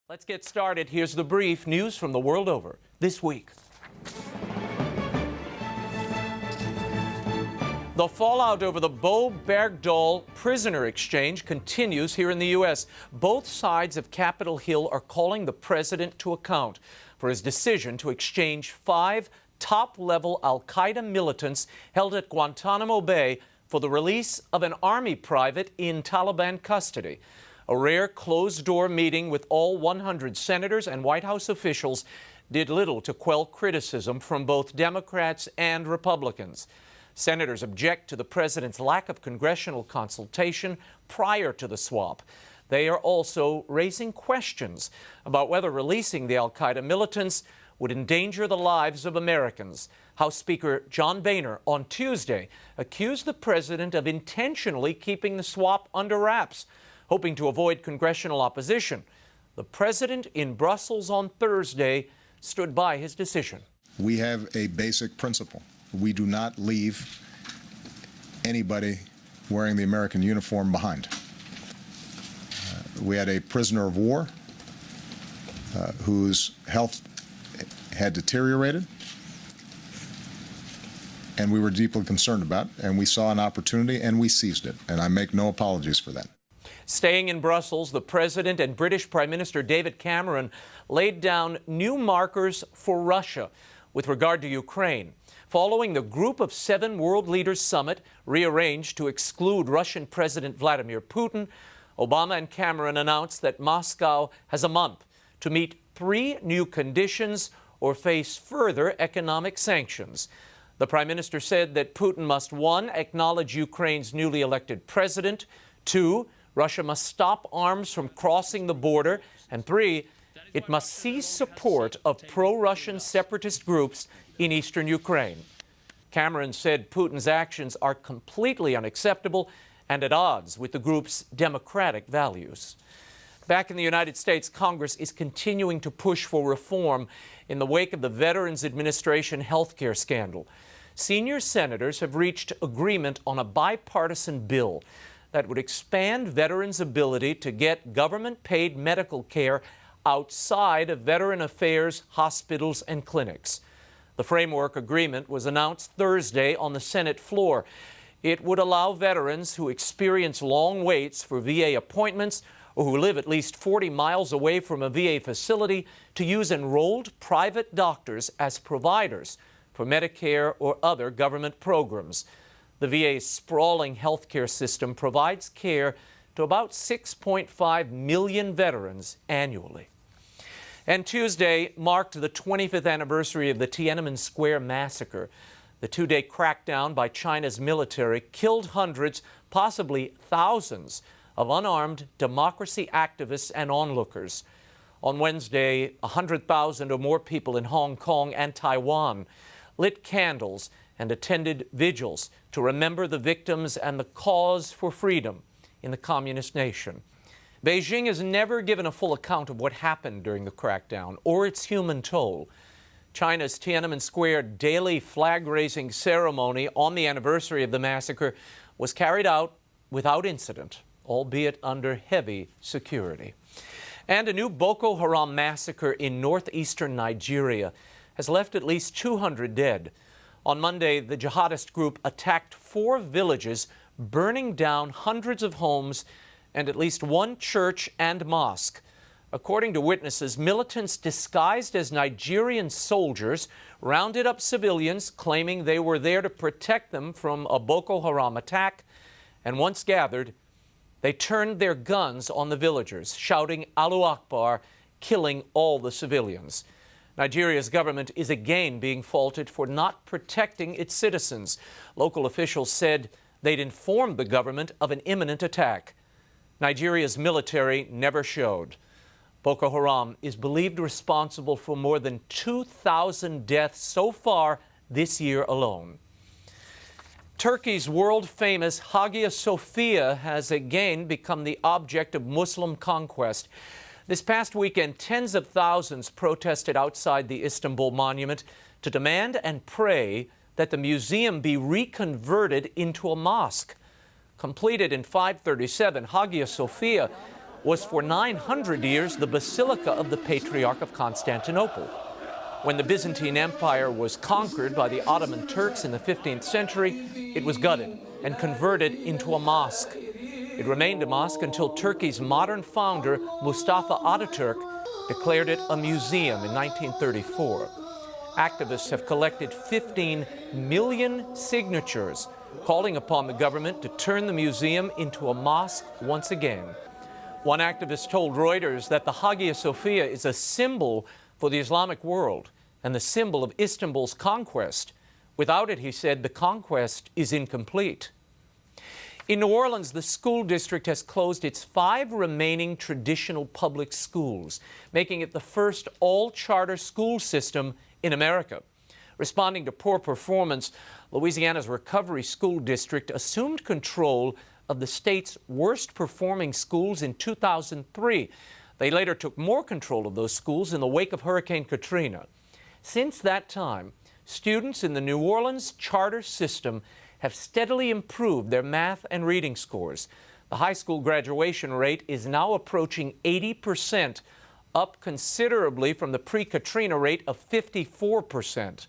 Let's get started. Here's the brief news from the world over this week. The fallout over the Bergdahl prisoner exchange continues here in the U.S. Both sides of Capitol Hill are calling the president to account for his decision to exchange 5 top-level al-Qaeda militants held at Guantanamo Bay for the release of an Army private in Taliban custody. A rare closed-door meeting with all 100 senators and White House officials did little to quell criticism from both Democrats and Republicans. Senators object to the president's lack of congressional consultation prior to the swap. They are also raising questions about whether releasing the al-Qaeda militants would endanger the lives of Americans. House Speaker John Boehner on Tuesday accused the president of intentionally keeping the swap under wraps, hoping to avoid congressional opposition. The president in Brussels on Thursday stood by his decision. We have a basic principle. We do not leave anybody wearing the American uniform behind. We had a prisoner of war whose health had deteriorated, and we were deeply concerned about, and we saw an opportunity and we seized it, and I make no apologies for that. Staying in Brussels, the President and British Prime Minister David Cameron laid down new markers for Russia with regard to Ukraine. Following the Group of 7 World Leaders Summit, rearranged to exclude Russian President Vladimir Putin, Obama and Cameron announced that Moscow has a month to meet 3 new conditions or face further economic sanctions. The Prime Minister said that Putin must 1. Acknowledge Ukraine's newly elected president, 2. Russia must stop arms from crossing the border, and 3. It must cease support of pro-Russian separatist groups in eastern Ukraine. Cameron said Putin's actions are completely unacceptable and at odds with the group's democratic values. Back in the United States, Congress is continuing to push for reform in the wake of the Veterans Administration healthcare scandal. Senior senators have reached agreement on a bipartisan bill that would expand veterans' ability to get government-paid medical care outside of Veteran Affairs hospitals and clinics. The framework agreement was announced Thursday on the Senate floor. It would allow veterans who experience long waits for VA appointments or who live at least 40 miles away from a VA facility to use enrolled private doctors as providers for Medicare or other government programs. The VA's sprawling healthcare system provides care to about 6.5 million veterans annually. And Tuesday marked the 25th anniversary of the Tiananmen Square massacre. The 2-day crackdown by China's military killed hundreds, possibly thousands, of unarmed democracy activists and onlookers. On Wednesday, 100,000 or more people in Hong Kong and Taiwan lit candles and attended vigils to remember the victims and the cause for freedom in the communist nation. Beijing has never given a full account of what happened during the crackdown or its human toll. China's Tiananmen Square daily flag-raising ceremony on the anniversary of the massacre was carried out without incident, albeit under heavy security. And a new Boko Haram massacre in northeastern Nigeria has left at least 200 dead. On Monday, the jihadist group attacked 4 villages, burning down hundreds of homes and at least 1 church and mosque. According to witnesses, militants disguised as Nigerian soldiers rounded up civilians, claiming they were there to protect them from a Boko Haram attack, and once gathered, they turned their guns on the villagers, shouting Allahu Akbar, killing all the civilians. Nigeria's government is again being faulted for not protecting its citizens. Local officials said they'd informed the government of an imminent attack. Nigeria's military never showed. Boko Haram is believed responsible for more than 2,000 deaths so far this year alone. Turkey's world-famous Hagia Sophia has again become the object of Muslim conquest. This past weekend, tens of thousands protested outside the Istanbul monument to demand and pray that the museum be reconverted into a mosque. Completed in 537, Hagia Sophia was for 900 years the Basilica of the Patriarch of Constantinople. When the Byzantine Empire was conquered by the Ottoman Turks in the 15th century, it was gutted and converted into a mosque. It remained a mosque until Turkey's modern founder, Mustafa Ataturk, declared it a museum in 1934. Activists have collected 15 million signatures, calling upon the government to turn the museum into a mosque once again. One activist told Reuters that the Hagia Sophia is a symbol for the Islamic world and the symbol of Istanbul's conquest. Without it, he said, the conquest is incomplete. In New Orleans, the school district has closed its 5 remaining traditional public schools, making it the first all-charter school system in America. Responding to poor performance, Louisiana's Recovery School District assumed control of the state's worst-performing schools in 2003. They later took more control of those schools in the wake of Hurricane Katrina. Since that time, students in the New Orleans charter system have steadily improved their math and reading scores. The high school graduation rate is now approaching 80%, up considerably from the pre-Katrina rate of 54%.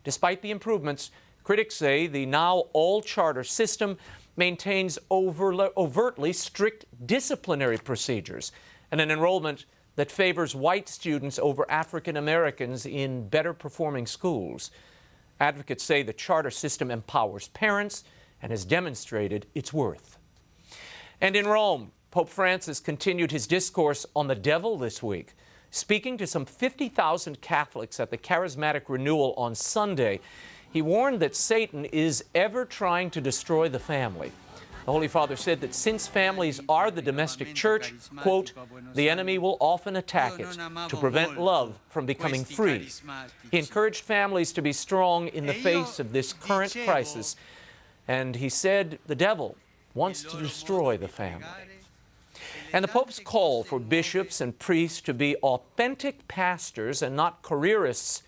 Despite the improvements, critics say the now all-charter system maintains overtly strict disciplinary procedures and an enrollment that favors white students over African Americans in better performing schools. Advocates say the charter system empowers parents and has demonstrated its worth. And in Rome, Pope Francis continued his discourse on the devil this week. Speaking to some 50,000 Catholics at the Charismatic Renewal on Sunday, he warned that Satan is ever trying to destroy the family. The Holy Father said that since families are the domestic church, quote, the enemy will often attack it to prevent love from becoming free. He encouraged families to be strong in the face of this current crisis, and he said the devil wants to destroy the family. And the Pope's call for bishops and priests to be authentic pastors and not careerists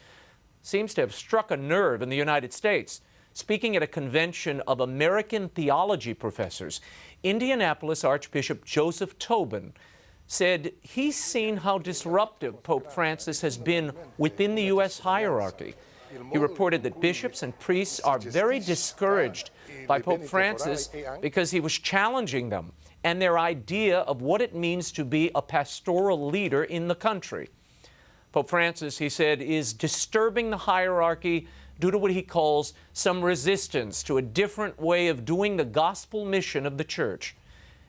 seems to have struck a nerve in the United States. Speaking at a convention of American theology professors, Indianapolis Archbishop Joseph Tobin said he's seen how disruptive Pope Francis has been within the U.S. hierarchy. He reported that bishops and priests are very discouraged by Pope Francis because he was challenging them and their idea of what it means to be a pastoral leader in the country. Pope Francis, he said, is disturbing the hierarchy due to what he calls some resistance to a different way of doing the gospel mission of the church.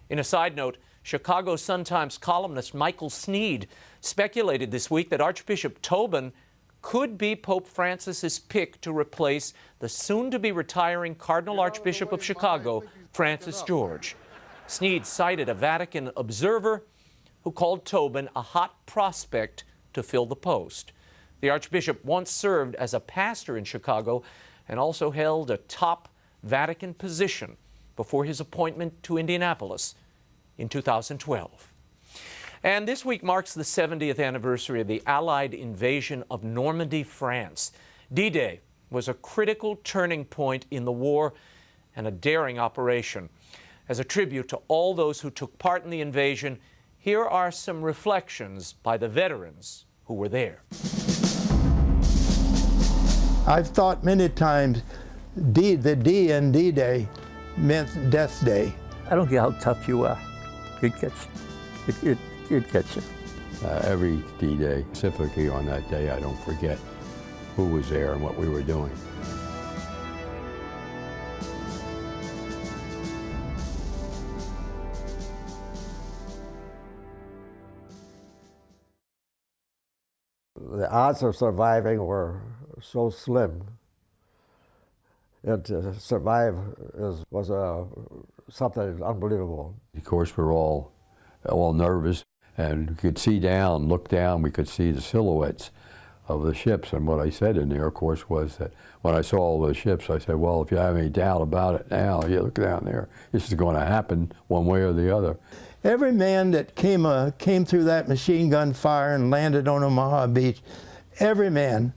In a side note, Chicago Sun-Times columnist Michael Sneed speculated this week that Archbishop Tobin could be Pope Francis's pick to replace the soon-to-be retiring Cardinal Archbishop of Chicago, Francis George. Sneed cited a Vatican observer who called Tobin a hot prospect to fill the post. The Archbishop once served as a pastor in Chicago and also held a top Vatican position before his appointment to Indianapolis in 2012. And this week marks the 70th anniversary of the Allied invasion of Normandy, France. D-Day was a critical turning point in the war and a daring operation. As a tribute to all those who took part in the invasion, here are some reflections by the veterans who were there. I've thought many times the D in D-Day meant Death Day. I don't care how tough you are, it gets you. It gets you. Every D-Day, specifically on that day, I don't forget who was there and what we were doing. The odds of surviving were so slim. And to survive was something unbelievable. Of course, we're all nervous, and we could see down, look down, we could see the silhouettes of the ships. And what I said in there, of course, was that when I saw all those ships, I said, well, if you have any doubt about it now, you look down there, this is going to happen one way or the other. Every man that came through that machine gun fire and landed on Omaha Beach, every man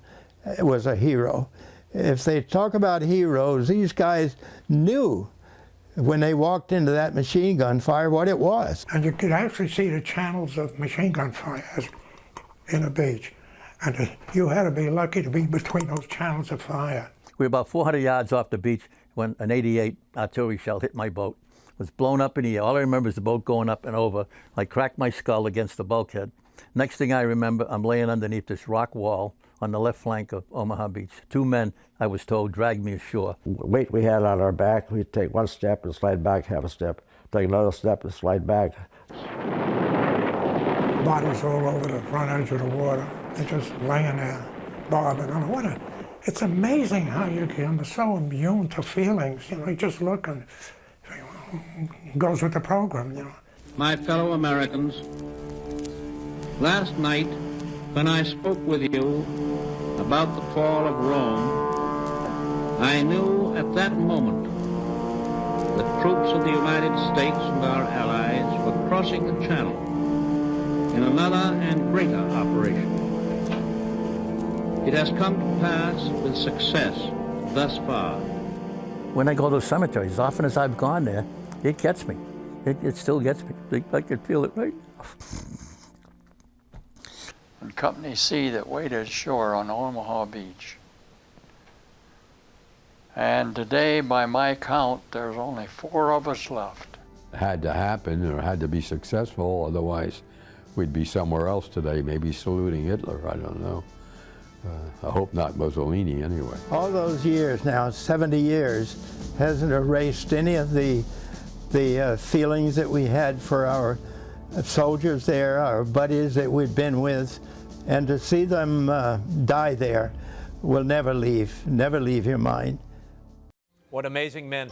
was a hero. If they talk about heroes, these guys knew when they walked into that machine gun fire, what it was. And you could actually see the channels of machine gun fires in the beach. And you had to be lucky to be between those channels of fire. We were about 400 yards off the beach when an 88 artillery shell hit my boat. It was blown up in the air. All I remember is the boat going up and over. I cracked my skull against the bulkhead. Next thing I remember, I'm laying underneath this rock wall on the left flank of Omaha Beach. 2 men, I was told, dragged me ashore. Weight we had on our back, we'd take 1 step and slide back half a step, take another step and slide back. Bodies all over the front edge of the water. They're just laying there, bobbing on the water. It's amazing how you can be so immune to feelings. You know, you just look and it goes with the program, you know. My fellow Americans, last night when I spoke with you about the fall of Rome, I knew at that moment that troops of the United States and our allies were crossing the channel in another and greater operation. It has come to pass with success thus far. When I go to the cemetery, as often as I've gone there, it gets me. It still gets me. I can feel it right now. When Company C that waited ashore on Omaha Beach. And today, by my count, there's only 4 of us left. It had to happen, or had to be successful, otherwise we'd be somewhere else today, maybe saluting Hitler, I don't know. I hope not Mussolini anyway. All those years now, 70 years, hasn't erased any of the feelings that we had for our soldiers there, our buddies that we'd been with, and to see them die there will never leave your mind. What amazing men.